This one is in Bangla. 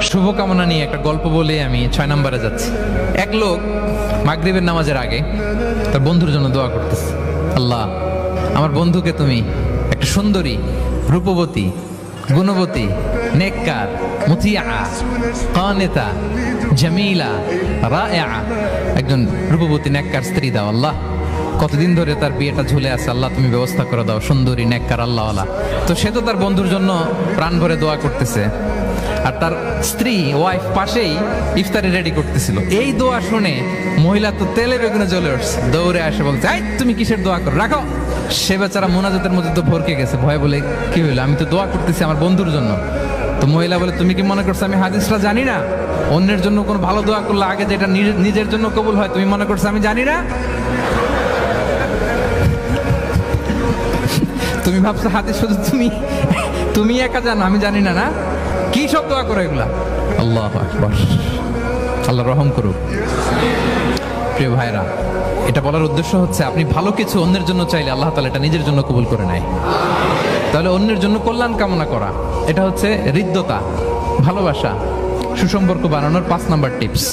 শুভকামনা নিয়ে একটা গল্প বলে আমি 6 নম্বরে যাচ্ছি। এক লোক মাগরিবের নামাজের আগে তার বন্ধুর জন্য দোয়া করতেছে, আল্লাহ আমার বন্ধুকে তুমি একটা সুন্দরী, রূপবতী, গুণবতী, নেককার, মুতিয়া, কানেতা, জামিলা, রায়া, একজন রূপবতী নেককার স্ত্রী দাও আল্লাহ। কতদিন ধরে তার বিয়েটা ঝুলে আছে, আল্লাহ তুমি ব্যবস্থা করে দাও, সুন্দরী, নেককার, আল্লাহওয়ালা। তো সে তো তার বন্ধুর জন্য প্রাণ ভরে দোয়া করতেছে, আর তার স্ত্রী ওয়াইফ পাশেই ইফতারি রেডি করতেছিল। এই দোয়া শুনে মহিলা তো তেলে বেগুনে জ্বলে উঠছে, দৌড়ে আসে বলছে, এই তুমি কিসের দোয়া করো, রাখো। সে বেচারা মোনাজাতের মধ্যে তো ভরকে গেছে, ভয় বলে কি হইলো, আমি তো দোয়া করতেছি আমার বন্ধুর জন্য। তো মহিলা বলে, তুমি কি মনে করছো আমি হাদিসটা জানি না? অন্যের জন্য কোনো ভালো দোয়া করলে আগে যেটা নিজের জন্য কবুল হয়, তুমি মনে করছো আমি জানি না? তুমি ভাবছো হাদিস শুধু তুমি একা জানো, আমি জানি না? না, কি সব দোয়া করো এগুলা? আল্লাহু আকবার, আল্লাহ রহম করুক। প্রিয় ভাইরা, এটা বলার উদ্দেশ্য হচ্ছে আপনি ভালো কিছু অন্যের জন্য চাইলে আল্লাহ তাআলা এটা নিজের জন্য কবুল করে নেয়। তাহলে অন্যের জন্য কল্যাণ কামনা করা, এটা হচ্ছে হৃদ্যতা, ভালোবাসা, সুসম্পর্ক বানানোর 5 নাম্বার টিপস।